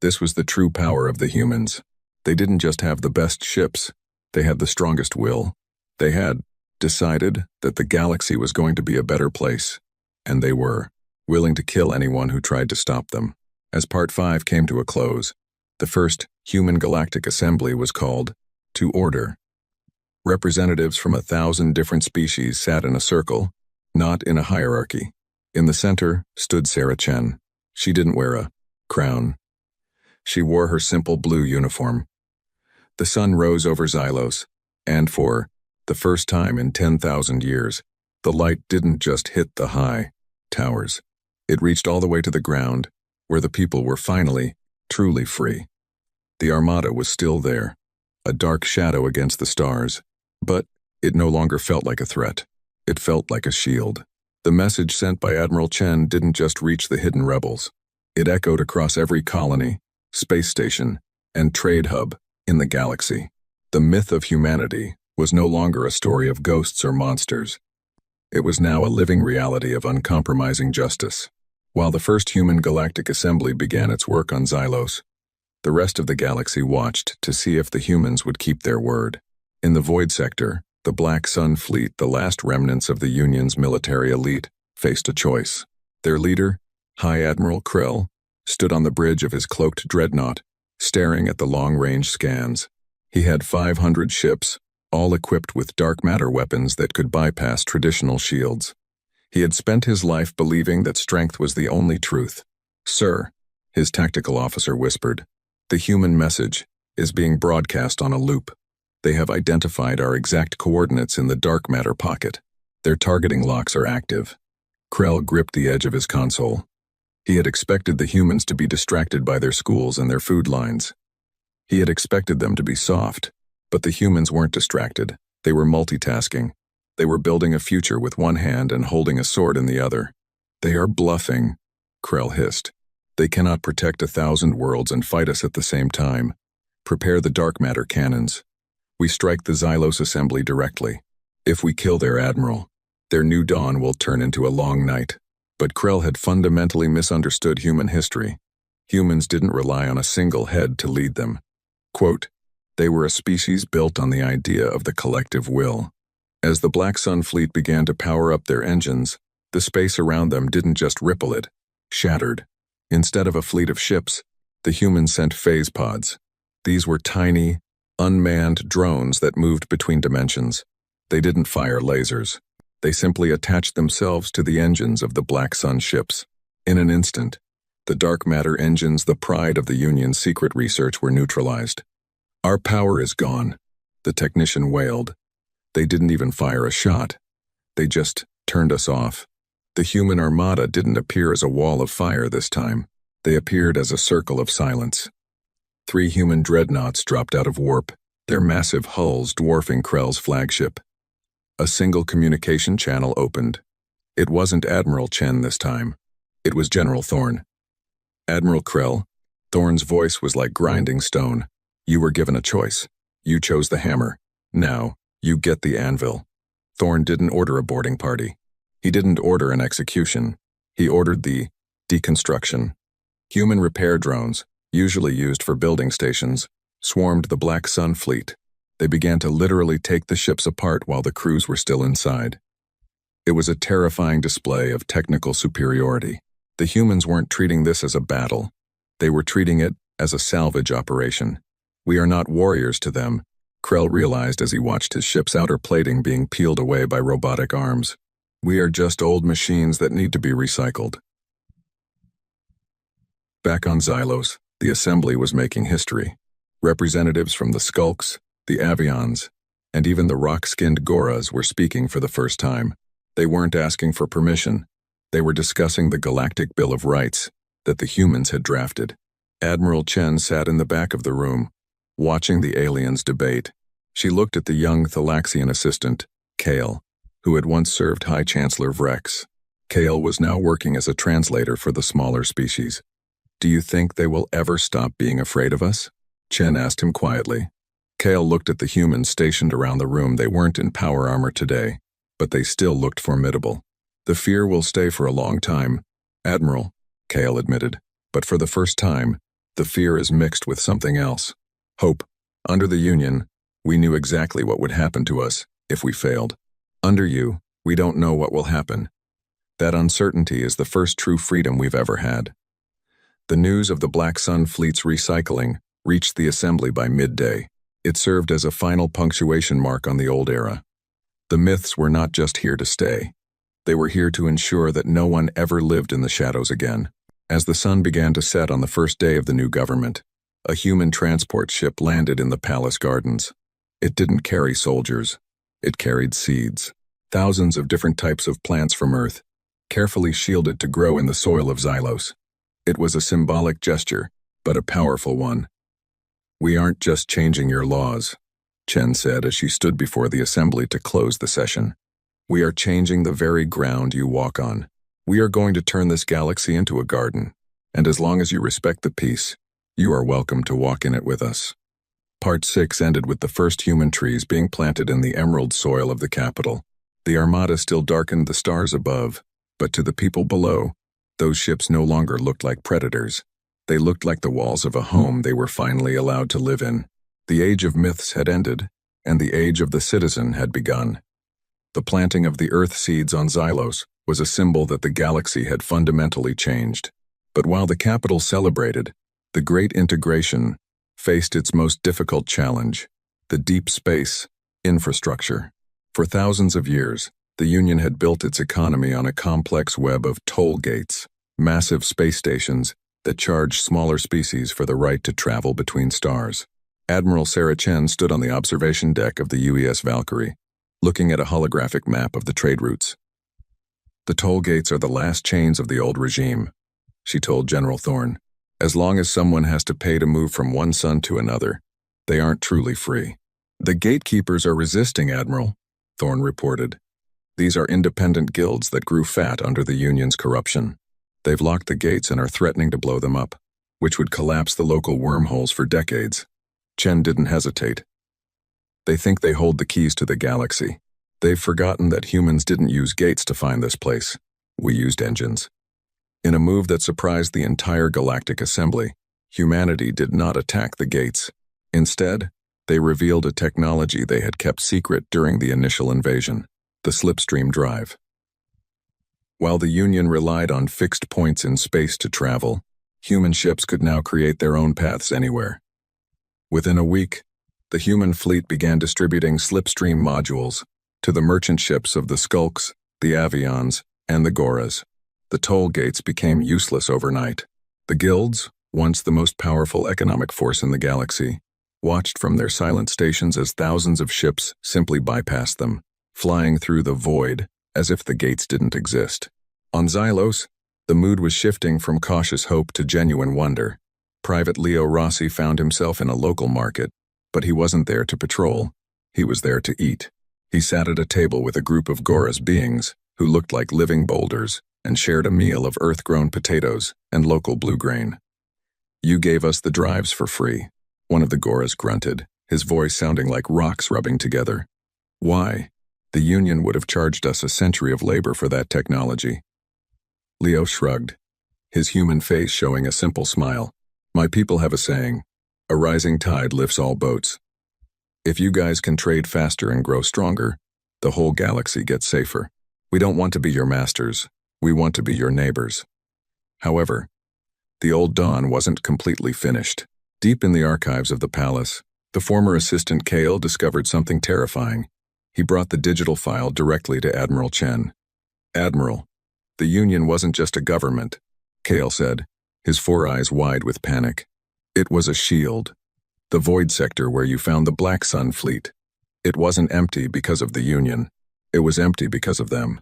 A: This was the true power of the humans. They didn't just have the best ships, they had the strongest will. They had decided that the galaxy was going to be a better place, and they were willing to kill anyone who tried to stop them. As Part 5 came to a close, the first human galactic assembly was called to order. Representatives from 1,000 different species sat in a circle, not in a hierarchy. In the center stood Sarah Chen. She didn't wear a crown. She wore her simple blue uniform. The sun rose over Xylos, and for the first time in 10,000 years, the light didn't just hit the high towers. It reached all the way to the ground, where the people were finally, truly free. The Armada was still there, a dark shadow against the stars, but it no longer felt like a threat. It felt like a shield. The message sent by Admiral Chen didn't just reach the hidden rebels. It echoed across every colony, space station, and trade hub in the galaxy. The myth of humanity was no longer a story of ghosts or monsters. It was now a living reality of uncompromising justice. While the first human galactic assembly began its work on Xylos, the rest of the galaxy watched to see if the humans would keep their word. In the Void Sector, the Black Sun Fleet, the last remnants of the Union's military elite, faced a choice. Their leader, High Admiral Krill, stood on the bridge of his cloaked dreadnought, staring at the long-range scans. He had 500 ships, all equipped with dark matter weapons that could bypass traditional shields. He had spent his life believing that strength was the only truth. "Sir," his tactical officer whispered, "the human message is being broadcast on a loop. They have identified our exact coordinates in the dark matter pocket. Their targeting locks are active." Krell gripped the edge of his console. He had expected the humans to be distracted by their schools and their food lines. He had expected them to be soft, but the humans weren't distracted. They were multitasking. They were building a future with one hand and holding a sword in the other. "They are bluffing," Krell hissed. "They cannot protect 1,000 worlds and fight us at the same time. Prepare the dark matter cannons. We strike the Xylos assembly directly. If we kill their admiral, their new dawn will turn into a long night." But Krell had fundamentally misunderstood human history. Humans didn't rely on a single head to lead them. Quote, "They were a species built on the idea of the collective will." As the Black Sun Fleet began to power up their engines, the space around them didn't just ripple, it shattered. Instead of a fleet of ships, the humans sent phase pods. These were tiny, unmanned drones that moved between dimensions. They didn't fire lasers. They simply attached themselves to the engines of the Black Sun ships. In an instant, the dark matter engines, the pride of the Union's secret research, were neutralized. "Our power is gone," the technician wailed. "They didn't even fire a shot. They just turned us off." The human armada didn't appear as a wall of fire this time. They appeared as a circle of silence. 3 human dreadnoughts dropped out of warp, their massive hulls dwarfing Krell's flagship. A single communication channel opened. It wasn't Admiral Chen this time. It was General Thorne. "Admiral Krell," Thorne's voice was like grinding stone. "You were given a choice. You chose the hammer. Now, you get the anvil." Thorne didn't order a boarding party. He didn't order an execution. He ordered the deconstruction. Human repair drones, usually used for building stations, swarmed the Black Sun Fleet. They began to literally take the ships apart while the crews were still inside. It was a terrifying display of technical superiority. The humans weren't treating this as a battle. They were treating it as a salvage operation. "We are not warriors to them," Krell realized as he watched his ship's outer plating being peeled away by robotic arms. "We are just old machines that need to be recycled." Back on Xylos, the assembly was making history. Representatives from the Skulks, the Avions, and even the rock-skinned Goras were speaking for the first time. They weren't asking for permission. They were discussing the Galactic Bill of Rights that the humans had drafted. Admiral Chen sat in the back of the room, watching the aliens debate. She looked at the young Thalaxian assistant, Kale, who had once served High Chancellor Vrex. Kale was now working as a translator for the smaller species. "Do you think they will ever stop being afraid of us?" Chen asked him quietly. Kale looked at the humans stationed around the room. They weren't in power armor today, but they still looked formidable. "The fear will stay for a long time, Admiral," Kale admitted. "But for the first time, the fear is mixed with something else. Hope. Under the Union, we knew exactly what would happen to us if we failed. Under you, we don't know what will happen. That uncertainty is the first true freedom we've ever had." The news of the Black Sun Fleet's recycling reached the assembly by midday. It served as a final punctuation mark on the old era. The myths were not just here to stay. They were here to ensure that no one ever lived in the shadows again. As the sun began to set on the first day of the new government, a human transport ship landed in the palace gardens. It didn't carry soldiers. It carried seeds. Thousands of different types of plants from Earth, carefully shielded to grow in the soil of Xylos. It was a symbolic gesture, but a powerful one. "We aren't just changing your laws," Chen said as she stood before the assembly to close the session. "We are changing the very ground you walk on. We are going to turn this galaxy into a garden, and as long as you respect the peace, you are welcome to walk in it with us." Part 6 ended with the first human trees being planted in the emerald soil of the capital. The Armada still darkened the stars above, but to the people below, those ships no longer looked like predators. They looked like the walls of a home they were finally allowed to live in. The age of myths had ended, and the age of the citizen had begun. The planting of the Earth seeds on Xylos was a symbol that the galaxy had fundamentally changed. But while the capital celebrated, the Great Integration faced its most difficult challenge, the deep space infrastructure. For thousands of years, the Union had built its economy on a complex web of toll gates, massive space stations that charged smaller species for the right to travel between stars. Admiral Sarah Chen stood on the observation deck of the UES Valkyrie, looking at a holographic map of the trade routes. "The toll gates are the last chains of the old regime," she told General Thorne. "As long as someone has to pay to move from one sun to another, they aren't truly free." "The gatekeepers are resisting, Admiral," Thorne reported. "These are independent guilds that grew fat under the Union's corruption. They've locked the gates and are threatening to blow them up, which would collapse the local wormholes for decades." Chen didn't hesitate. "They think they hold the keys to the galaxy. They've forgotten that humans didn't use gates to find this place. We used engines." In a move that surprised the entire Galactic Assembly, humanity did not attack the gates. Instead, they revealed a technology they had kept secret during the initial invasion, the slipstream drive. While the Union relied on fixed points in space to travel, human ships could now create their own paths anywhere. Within a week, the human fleet began distributing slipstream modules to the merchant ships of the Skulks, the Avions, and the Goras. The toll gates became useless overnight. The guilds, once the most powerful economic force in the galaxy, watched from their silent stations as thousands of ships simply bypassed them, flying through the void as if the gates didn't exist. On Xylos, the mood was shifting from cautious hope to genuine wonder. Private Leo Rossi found himself in a local market, but he wasn't there to patrol. He was there to eat. He sat at a table with a group of Goras beings who looked like living boulders and shared a meal of earth-grown potatoes and local blue grain. "You gave us the drives for free," one of the Goras grunted, his voice sounding like rocks rubbing together. "Why? The Union would have charged us a century of labor for that technology." Leo shrugged, his human face showing a simple smile. "My people have a saying, a rising tide lifts all boats. If you guys can trade faster and grow stronger, the whole galaxy gets safer. We don't want to be your masters, we want to be your neighbors." However, the old dawn wasn't completely finished. Deep in the archives of the palace, the former assistant Kale discovered something terrifying. He brought the digital file directly to Admiral Chen. "Admiral, the Union wasn't just a government," Kale said, his four eyes wide with panic. "It was a shield. The void sector where you found the Black Sun fleet. It wasn't empty because of the Union. It was empty because of them."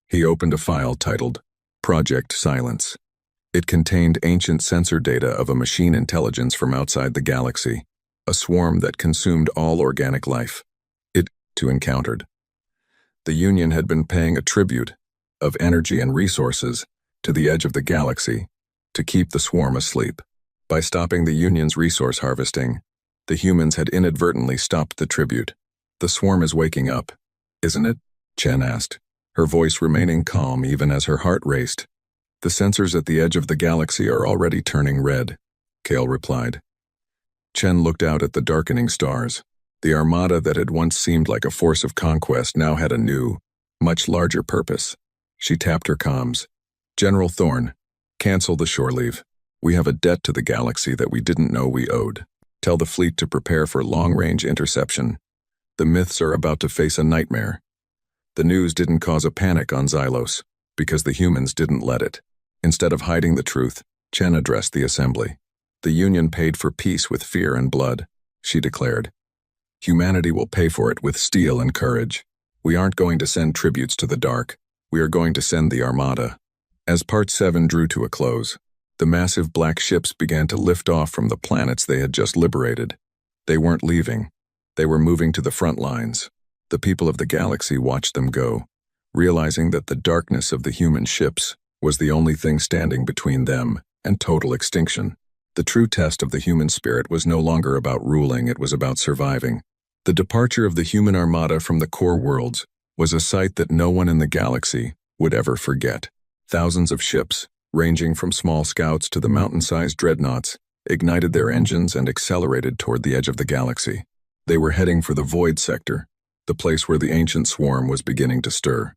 A: He opened a file titled Project Silence. It contained ancient sensor data of a machine intelligence from outside the galaxy, a swarm that consumed all organic life. It, too, encountered. The Union had been paying a tribute of energy and resources to the edge of the galaxy to keep the swarm asleep. By stopping the Union's resource harvesting, the humans had inadvertently stopped the tribute. "The swarm is waking up, isn't it?" Chen asked, her voice remaining calm even as her heart raced. "The sensors at the edge of the galaxy are already turning red," Kale replied. Chen looked out at the darkening stars. The Armada that had once seemed like a force of conquest now had a new, much larger purpose. She tapped her comms. "General Thorne, cancel the shore leave. We have a debt to the galaxy that we didn't know we owed." Tell the fleet to prepare for long-range interception. The myths are about to face a nightmare. The news didn't cause a panic on Xylos, because the humans didn't let it. Instead of hiding the truth, Chen addressed the assembly. The Union paid for peace with fear and blood, she declared. Humanity will pay for it with steel and courage. We aren't going to send tributes to the dark. We are going to send the Armada. As Part 7 drew to a close, the massive black ships began to lift off from the planets they had just liberated. They weren't leaving. They were moving to the front lines. The people of the galaxy watched them go, realizing that the darkness of the human ships was the only thing standing between them and total extinction. The true test of the human spirit was no longer about ruling, it was about surviving. The departure of the human armada from the core worlds was a sight that no one in the galaxy would ever forget. Thousands of ships, ranging from small scouts to the mountain-sized dreadnoughts, ignited their engines and accelerated toward the edge of the galaxy. They were heading for the Void Sector, the place where the ancient swarm was beginning to stir.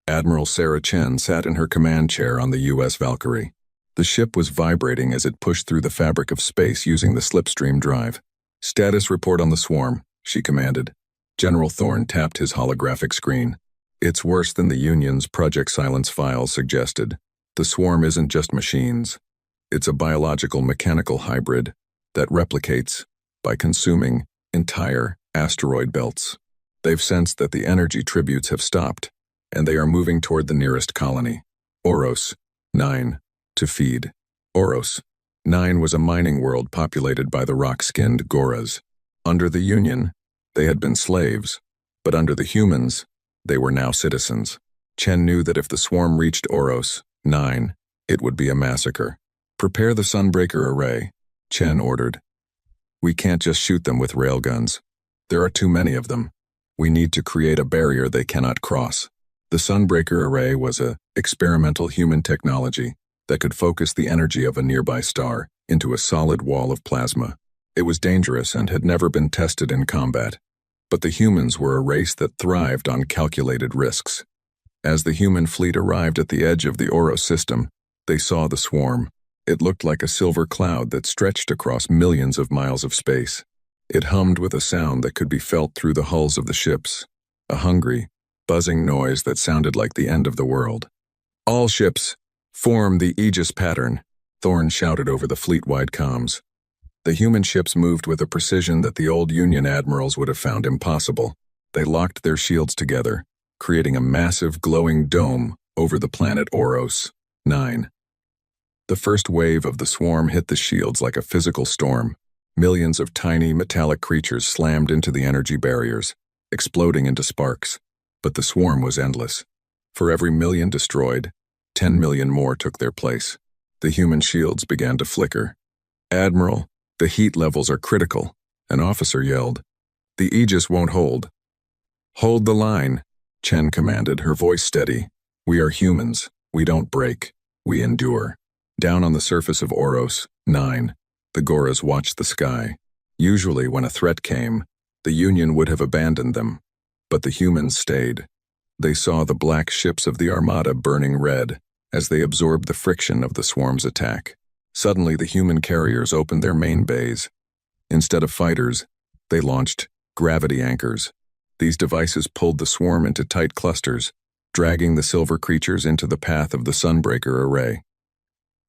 A: Admiral Sarah Chen sat in her command chair on the U.S. Valkyrie. The ship was vibrating as it pushed through the fabric of space using the slipstream drive. "Status report on the swarm," she commanded. General Thorne tapped his holographic screen. "It's worse than the Union's Project Silence files suggested. The swarm isn't just machines. It's a biological-mechanical hybrid that replicates by consuming entire asteroid belts. They've sensed that the energy tributes have stopped, and they are moving toward the nearest colony, Oros 9, to feed." Oros 9 was a mining world populated by the rock-skinned Goras. Under the Union, they had been slaves, but under the humans, they were now citizens. Chen knew that if the swarm reached Oros 9, it would be a massacre. "Prepare the Sunbreaker array," Chen ordered. "We can't just shoot them with railguns. There are too many of them. We need to create a barrier they cannot cross." The Sunbreaker array was a experimental human technology that could focus the energy of a nearby star into a solid wall of plasma. It was dangerous and had never been tested in combat, but the humans were a race that thrived on calculated risks. As the human fleet arrived at the edge of the Oros system, they saw the swarm. It looked like a silver cloud that stretched across millions of miles of space. It hummed with a sound that could be felt through the hulls of the ships, a hungry, buzzing noise that sounded like the end of the world. "All ships, form the Aegis pattern," Thorne shouted over the fleet-wide comms. The human ships moved with a precision that the old Union admirals would have found impossible. They locked their shields together, creating a massive glowing dome over the planet Oros 9. The first wave of the swarm hit the shields like a physical storm. Millions of tiny metallic creatures slammed into the energy barriers, exploding into sparks. But the swarm was endless. For every million destroyed, 10 million more took their place. The human shields began to flicker. "Admiral, the heat levels are critical," an officer yelled. "The Aegis won't hold." "Hold the line," Chen commanded, her voice steady. "We are humans. We don't break. We endure." Down on the surface of Oros 9, the Goras watched the sky. Usually when a threat came, the Union would have abandoned them. But the humans stayed. They saw the black ships of the Armada burning red as they absorbed the friction of the swarm's attack. Suddenly, the human carriers opened their main bays. Instead of fighters, they launched gravity anchors. These devices pulled the swarm into tight clusters, dragging the silver creatures into the path of the Sunbreaker array.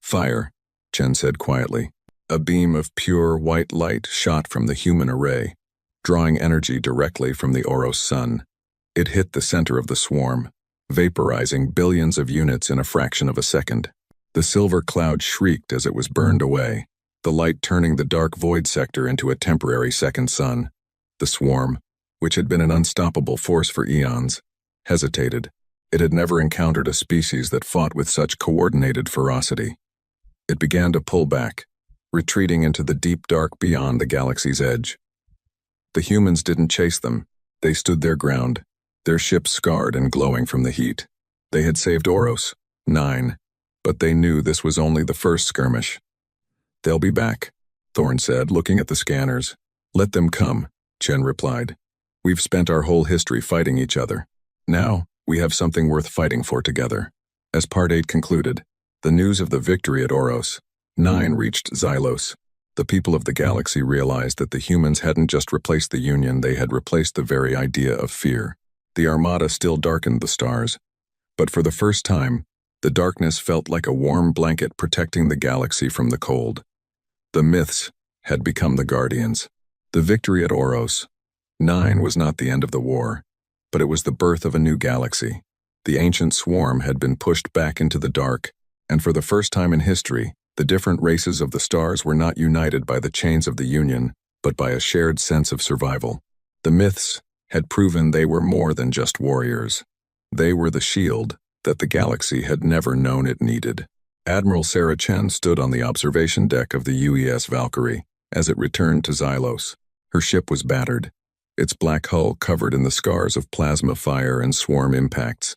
A: "Fire," Chen said quietly. A beam of pure white light shot from the human array, drawing energy directly from the Oros sun. It hit the center of the swarm, vaporizing billions of units in a fraction of a second. The silver cloud shrieked as it was burned away, the light turning the dark void sector into a temporary second sun. The swarm, which had been an unstoppable force for eons, hesitated. It had never encountered a species that fought with such coordinated ferocity. It began to pull back, retreating into the deep dark beyond the galaxy's edge. The humans didn't chase them. They stood their ground, their ships scarred and glowing from the heat. They had saved Oros 9, but they knew this was only the first skirmish. "They'll be back," Thorne said, looking at the scanners. "Let them come," Chen replied. "We've spent our whole history fighting each other. Now, we have something worth fighting for together." As Part 8 concluded, the news of the victory at Oros 9 reached Xylos. The people of the galaxy realized that the humans hadn't just replaced the Union, they had replaced the very idea of fear. The Armada still darkened the stars, but for the first time, the darkness felt like a warm blanket protecting the galaxy from the cold. The myths had become the guardians. The victory at Oros 9 was not the end of the war, but it was the birth of a new galaxy. The ancient swarm had been pushed back into the dark, and for the first time in history, the different races of the stars were not united by the chains of the Union, but by a shared sense of survival. The myths had proven they were more than just warriors. They were the shield that the galaxy had never known it needed. Admiral Sarah Chen stood on the observation deck of the UES Valkyrie as it returned to Xylos. Her ship was battered, its black hull covered in the scars of plasma fire and swarm impacts,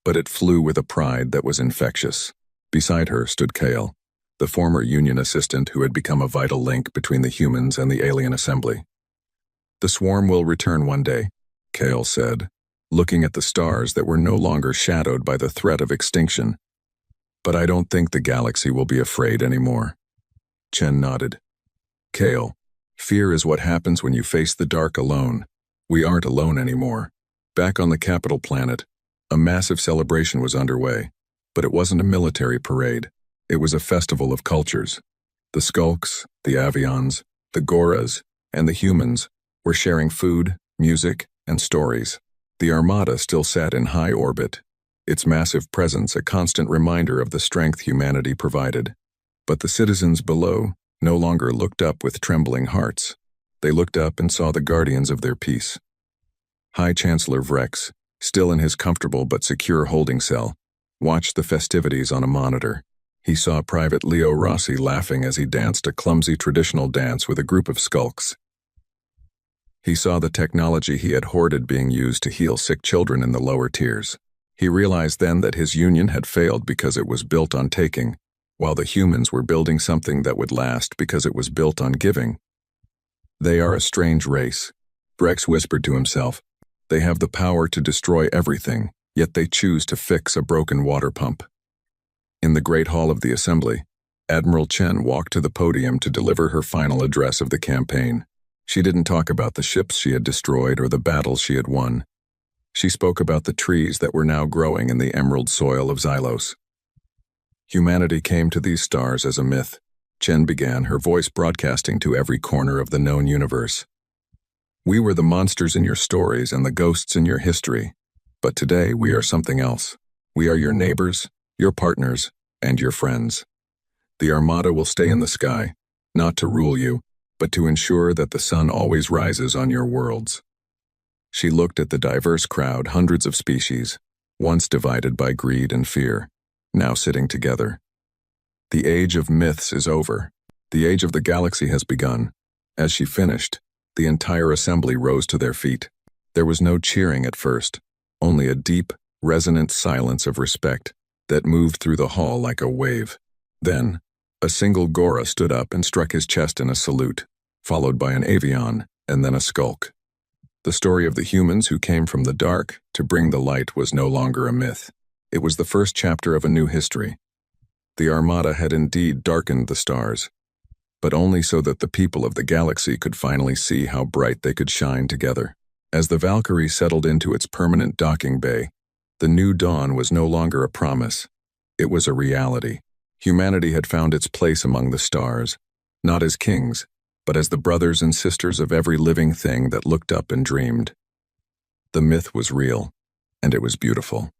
A: but it flew with a pride that was infectious. Beside her stood Kale, the former Union assistant who had become a vital link between the humans and the alien assembly. "The swarm will return one day," Kale said, looking at the stars that were no longer shadowed by the threat of extinction. "But I don't think the galaxy will be afraid anymore." Chen nodded. "Kale, fear is what happens when you face the dark alone. We aren't alone anymore." Back on the capital planet, a massive celebration was underway, but it wasn't a military parade. It was a festival of cultures. The Skulks, the Avions, the Goras, and the humans were sharing food, music, and stories. The Armada still sat in high orbit, its massive presence a constant reminder of the strength humanity provided. But the citizens below no longer looked up with trembling hearts. They looked up and saw the guardians of their peace. High Chancellor Vrex, still in his comfortable but secure holding cell, watched the festivities on a monitor. He saw Private Leo Rossi laughing as he danced a clumsy traditional dance with a group of skulks. He saw the technology he had hoarded being used to heal sick children in the lower tiers. He realized then that his union had failed because it was built on taking, while the humans were building something that would last because it was built on giving. "They are a strange race," Brex whispered to himself. "They have the power to destroy everything, yet they choose to fix a broken water pump." In the Great Hall of the Assembly, Admiral Chen walked to the podium to deliver her final address of the campaign. She didn't talk about the ships she had destroyed or the battles she had won. She spoke about the trees that were now growing in the emerald soil of Xylos. Humanity came to these stars as a myth. Chen began, her voice broadcasting to every corner of the known universe. "We were the monsters in your stories and the ghosts in your history, but today we are something else. We are your neighbors, your partners, and your friends. The Armada will stay in the sky, not to rule you, but to ensure that the sun always rises on your worlds." She looked at the diverse crowd, hundreds of species, once divided by greed and fear, now sitting together. "The age of myths is over. The age of the galaxy has begun." As she finished, the entire assembly rose to their feet. There was no cheering at first, only a deep, resonant silence of respect that moved through the hall like a wave. Then, a single Gora stood up and struck his chest in a salute, followed by an Avion and then a Skulk. The story of the humans who came from the dark to bring the light was no longer a myth. It was the first chapter of a new history. The Armada had indeed darkened the stars, but only so that the people of the galaxy could finally see how bright they could shine together. As the Valkyrie settled into its permanent docking bay, the new dawn was no longer a promise. It was a reality. Humanity had found its place among the stars, not as kings, but as the brothers and sisters of every living thing that looked up and dreamed. The myth was real, and it was beautiful.